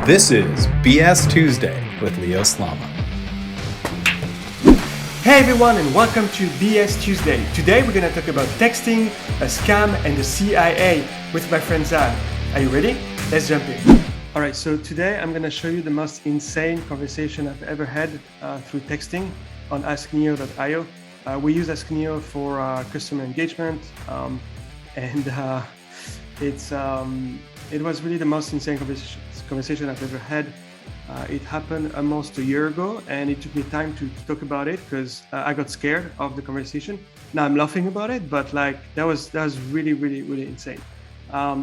This is BS Tuesday with Leo Slama. Hey everyone, and welcome to BS Tuesday. Today we're going to talk about texting, a scam, and the CIA with my friend Zan. Are you ready? Let's jump in. Alright, so today I'm going to show you the most insane conversation I've ever had through texting on AskNeo.io. We use AskNeo for customer engagement, and it was really the most insane conversation I've ever had. It happened almost a year ago, and it took me time to talk about it because I got scared of the conversation. Now I'm laughing about it, but like that was really insane.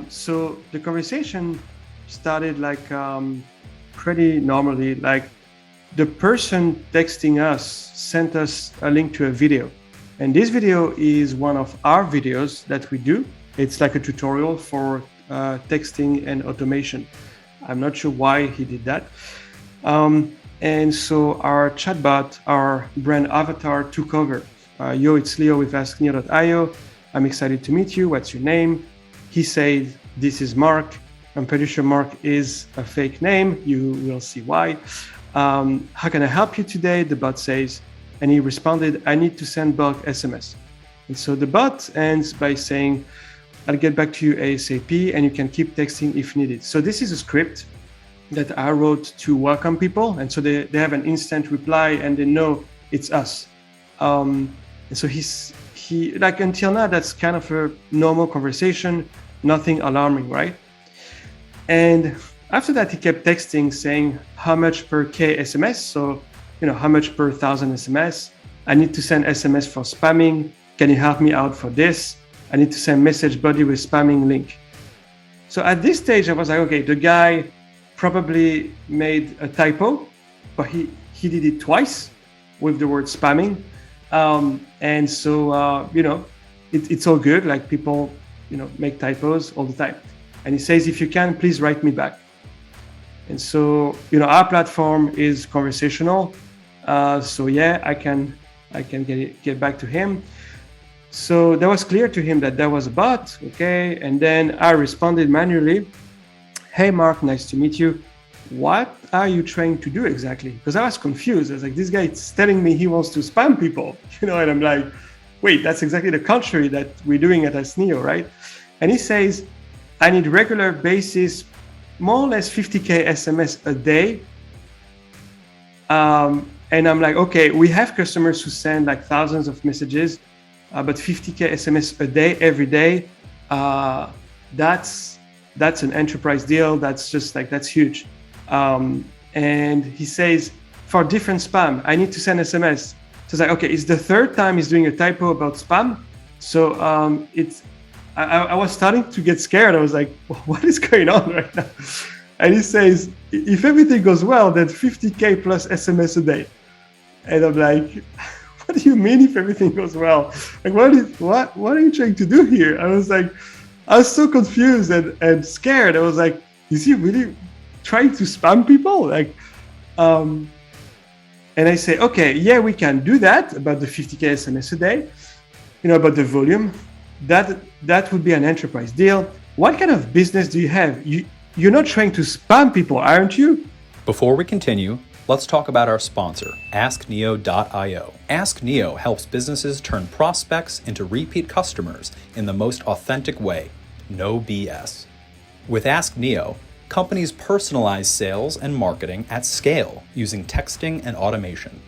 So the conversation started like pretty normally. Like the person texting us sent us a link to a video, and this video is one of our videos that we do. It's like a tutorial for texting and automation. I'm not sure why he did that. And so our chatbot, our brand avatar took over. Yo, it's Leo with AskNeo.io. I'm excited to meet you. What's your name? He said, this is Mark. I'm pretty sure Mark is a fake name. You will see why. How can I help you today? The bot says, and he responded, I need to send bulk SMS. And so the bot ends by saying, I'll get back to you ASAP, and you can keep texting if needed. So this is a script that I wrote to welcome people. And so they have an instant reply and they know it's us. And so he like until now, that's kind of a normal conversation, nothing alarming, right? And after that, he kept texting saying how much per K SMS. So, how much per 1,000 SMS. I need to send SMS for spamming. Can you help me out for this? I need to send message body with spamming link. So at this stage, I was like, okay, the guy probably made a typo, but he did it twice with the word spamming. And so, it's all good. Like people, make typos all the time. And he says, if you can, please write me back. And so, our platform is conversational. So yeah, I can get back to him. So that was clear to him that was a bot, okay? And then I responded manually, hey Mark, nice to meet you. What are you trying to do exactly? Because I was confused. I was like, this guy is telling me he wants to spam people, and I'm like, wait, that's exactly the contrary that we're doing at AskNeo, right? And he says, I need regular basis, more or less 50K SMS a day. And I'm like, okay, we have customers who send like thousands of messages, but 50K SMS a day, every day, that's an enterprise deal. That's huge. And he says, for different spam, I need to send SMS. So it's like, okay, it's the third time he's doing a typo about spam. So I was starting to get scared. I was like, what is going on right now? And he says, if everything goes well, then 50K plus SMS a day. And I'm like, what do you mean if everything goes well? Like, what are you trying to do here? I was so confused and scared. I was like, is he really trying to spam people? Like, and I say, okay, yeah, we can do that about the 50K SMS a day, about the volume. That would be an enterprise deal. What kind of business do you have? You're not trying to spam people, aren't you? Before we continue, let's talk about our sponsor, AskNeo.io. AskNeo helps businesses turn prospects into repeat customers in the most authentic way, no BS. With AskNeo, companies personalize sales and marketing at scale using texting and automation.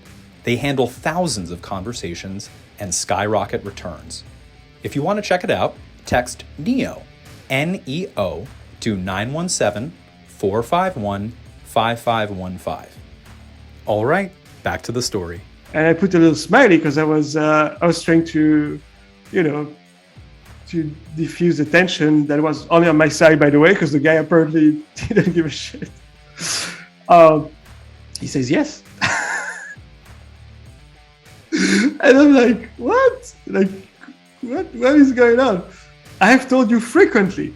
They handle thousands of conversations and skyrocket returns. If you want to check it out, text NEO, N-E-O, to 917-451-5515. All right, back to the story. And I put a little smiley because I was trying to, to diffuse the tension that was only on my side, by the way, because the guy apparently didn't give a shit. He says yes. And I'm like, what? Like, what is going on? I have told you frequently.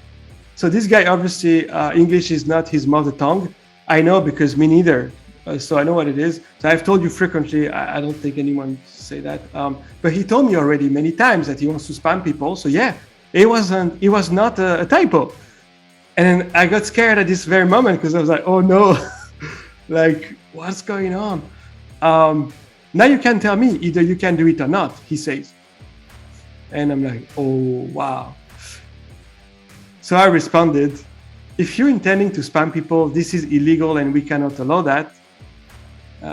So this guy, obviously, English is not his mother tongue. I know because me neither. So I know what it is. So I've told you frequently, I don't think anyone say that. But he told me already many times that he wants to spam people. So yeah, it was not a typo. And then I got scared at this very moment because I was like, oh no, like what's going on? Now you can tell me either you can do it or not, he says. And I'm like, oh, wow. So I responded, if you're intending to spam people, this is illegal and we cannot allow that.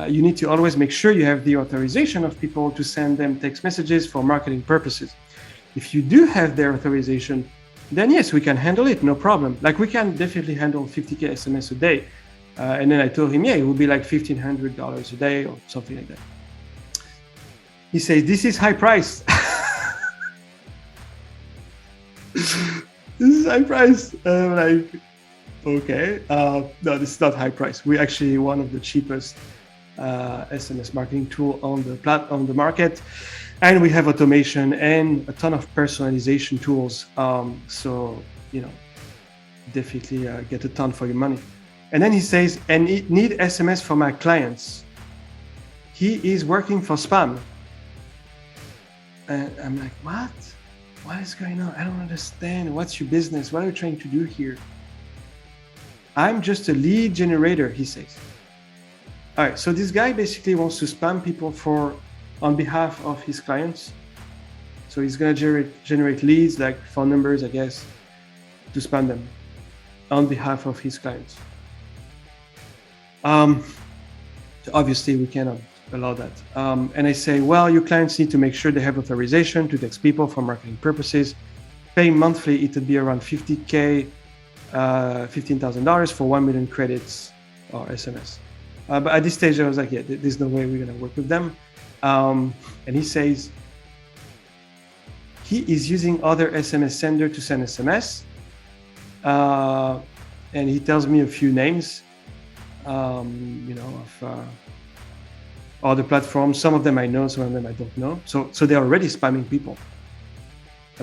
You need to always make sure you have the authorization of people to send them text messages for marketing purposes. If you do have their authorization, then yes, we can handle it, no problem. Like we can definitely handle 50K SMS a day. And then I told him, yeah, it would be like $1,500 a day or something like that. He says, this is high price. This is high price. I'm like, okay. No, this is not high price. We're actually one of the cheapest SMS marketing tool on the market. And we have automation and a ton of personalization tools. So, definitely get a ton for your money. And then he says, and need SMS for my clients. He is working for spam. And I'm like, what? What is going on? I don't understand. What's your business? What are you trying to do here? I'm just a lead generator, he says. All right, so this guy basically wants to spam people on behalf of his clients. So he's gonna generate leads, like phone numbers, I guess, to spam them on behalf of his clients. So obviously we cannot allow that. And I say, well, your clients need to make sure they have authorization to text people for marketing purposes. Paying monthly, it would be around $50K, $15,000 for 1 million credits or SMS. But at this stage, I was like, yeah, there's no way we're gonna work with them. And he says, he is using other SMS sender to send SMS. And he tells me a few names, of other platforms. Some of them I know, some of them I don't know. So they're already spamming people.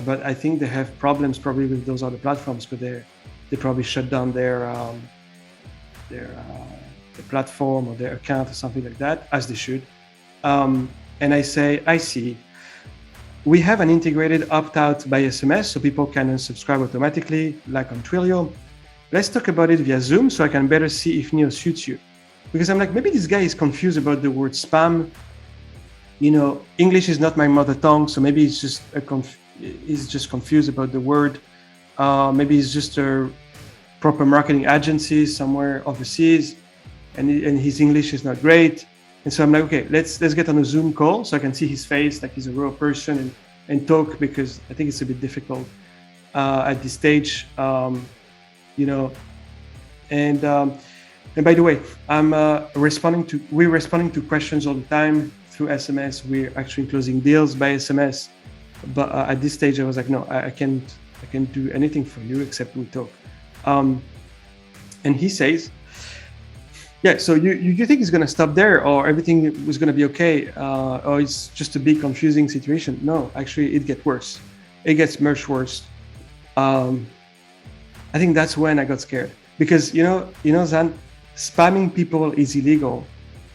But I think they have problems probably with those other platforms, but they probably shut down their platform or their account or something like that, as they should. And I say, I see. We have an integrated opt-out by SMS, so people can unsubscribe automatically, like on Twilio. Let's talk about it via Zoom so I can better see if Neo suits you. Because I'm like, maybe this guy is confused about the word spam. English is not my mother tongue, so maybe he's just confused about the word. Maybe he's just a proper marketing agency somewhere overseas, and his English is not great. And so I'm like, okay, let's get on a Zoom call so I can see his face, like he's a real person, and talk, because I think it's a bit difficult at this stage, And by the way, we're responding to questions all the time through SMS. We're actually closing deals by SMS. But at this stage, I was like, no, I can't do anything for you except we talk. And he says, yeah, so you think he's going to stop there, or everything was going to be okay, or it's just a big confusing situation? No, actually, it gets worse. It gets much worse. I think that's when I got scared, because Zan, spamming people is illegal,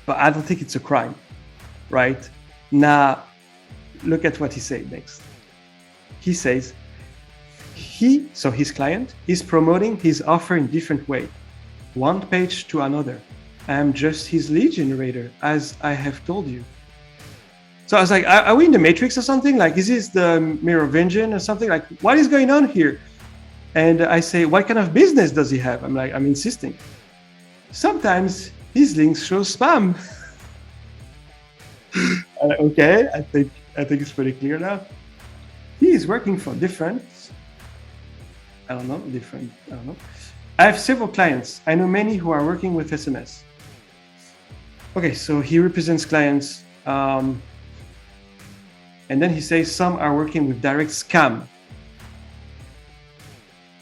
but I don't think it's a crime, right? Now, look at what he said next. He says, his client is promoting his offer in different way, one page to another. I am just his lead generator, as I have told you. So I was like, are we in the Matrix or something? Like, is this the Mirror Vision or something? Like, what is going on here? And I say, what kind of business does he have? I'm insisting. Sometimes his links show spam. Okay, I think it's pretty clear now. He is working for different. I don't know. I have several clients. I know many who are working with SMS. Okay, so he represents clients. And then he says some are working with direct scam.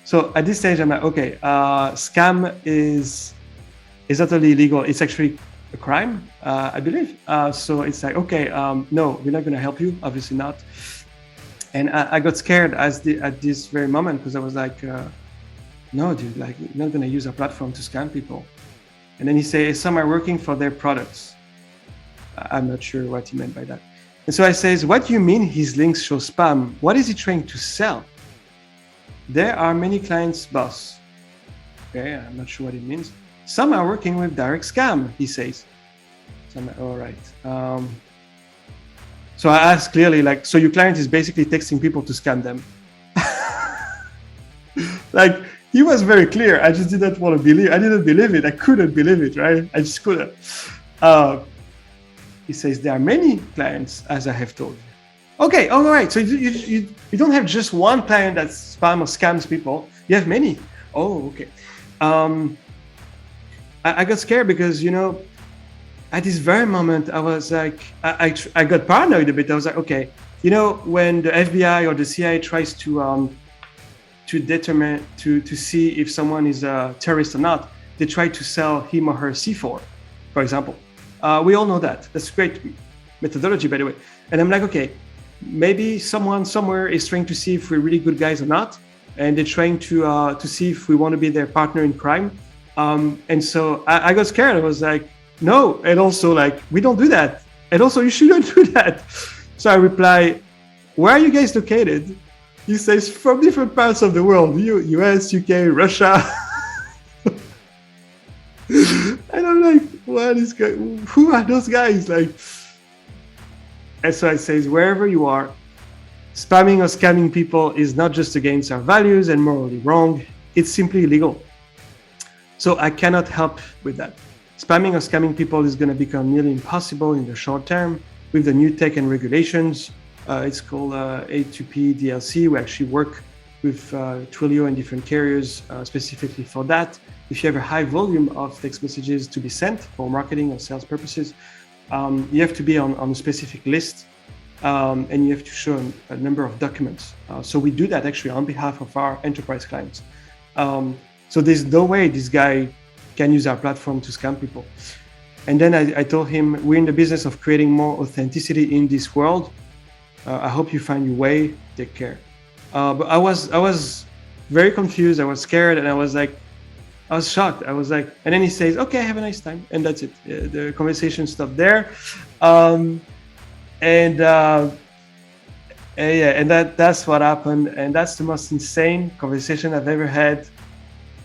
So at this stage, I'm like, okay, scam is totally illegal. It's actually a crime, I believe. So it's like, okay, no, we're not going to help you. Obviously not. And I got scared at this very moment, because I was like, no, dude, like, you're not going to use our platform to scam people. And then he says some are working for their products. I'm not sure what he meant by that. And so I says, what do you mean his links show spam? What is he trying to sell? There are many clients, boss. okay, I'm not sure what it means. Some are working with direct scam, he says. So I'm like, all right. So I asked clearly, like, so your client is basically texting people to scam them. Like, he was very clear. I just didn't want to believe. I didn't believe it. I couldn't believe it, right? I just couldn't. He says, there are many clients, as I have told you. Okay, all right. So you don't have just one client that spam or scams people. You have many. Oh, okay. I got scared because, at this very moment, I was like, I got paranoid a bit. I was like, okay, when the FBI or the CIA tries to determine, to see if someone is a terrorist or not, they try to sell him or her C4, for example. We all know that. That's great methodology, by the way. And I'm like, okay, maybe someone somewhere is trying to see if we're really good guys or not, and they're trying to see if we want to be their partner in crime. And so I got scared. I was like, no. And also, like, we don't do that. And also, you shouldn't do that. So I reply, where are you guys located? He says, from different parts of the world, US, UK, Russia. And I'm like, what is going? Who are those guys? Like, and so I says, wherever you are, spamming or scamming people is not just against our values and morally wrong. It's simply illegal. So I cannot help with that. Spamming or scamming people is going to become nearly impossible in the short term with the new tech and regulations. It's called A2P DLC. We actually work with Twilio and different carriers specifically for that. If you have a high volume of text messages to be sent for marketing or sales purposes, you have to be on a specific list, and you have to show a number of documents. So we do that actually on behalf of our enterprise clients. So there's no way this guy can use our platform to scam people. And then I told him, we're in the business of creating more authenticity in this world. I hope you find your way. Take care. But I was very confused. I was scared, and I was shocked. I was like, and then he says, okay, have a nice time. And that's it. The conversation stopped there. And that's what happened. And that's the most insane conversation I've ever had.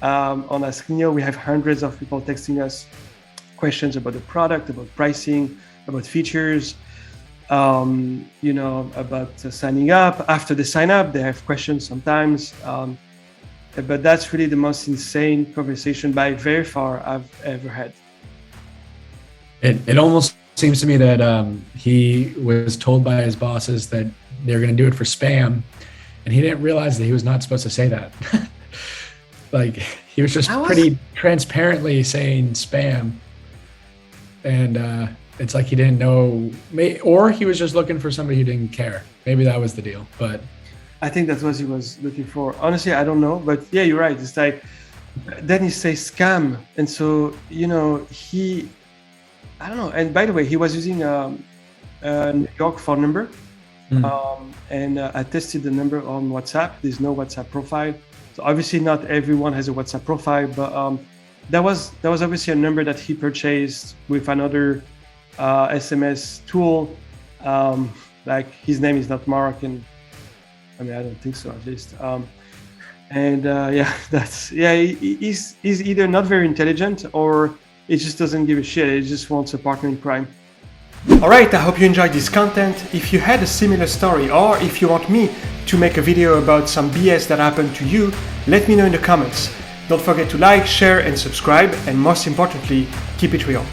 On Ask Neo, we have hundreds of people texting us questions about the product, about pricing, about features, about signing up. After they sign up, they have questions sometimes. But that's really the most insane conversation by very far I've ever had. It almost seems to me that he was told by his bosses that they're going to do it for spam, and he didn't realize that he was not supposed to say that. Like, he was just pretty transparently saying spam, and it's like he didn't know, or he was just looking for somebody who didn't care. Maybe that was the deal, but I think that's what he was looking for. Honestly, I don't know, but yeah, you're right. It's like, then he says scam. And so, I don't know. And by the way, he was using a New York phone number. And I tested the number on WhatsApp. There's no WhatsApp profile. So obviously not everyone has a WhatsApp profile, but that was obviously a number that he purchased with another SMS tool. Like, his name is not Moroccan. I mean, I don't think so, at least. He's either not very intelligent, or he just doesn't give a shit. He just wants a partner in crime. All right, I hope you enjoyed this content. If you had a similar story, or if you want me to make a video about some BS that happened to you, let me know in the comments. Don't forget to like, share, and subscribe, and most importantly, keep it real.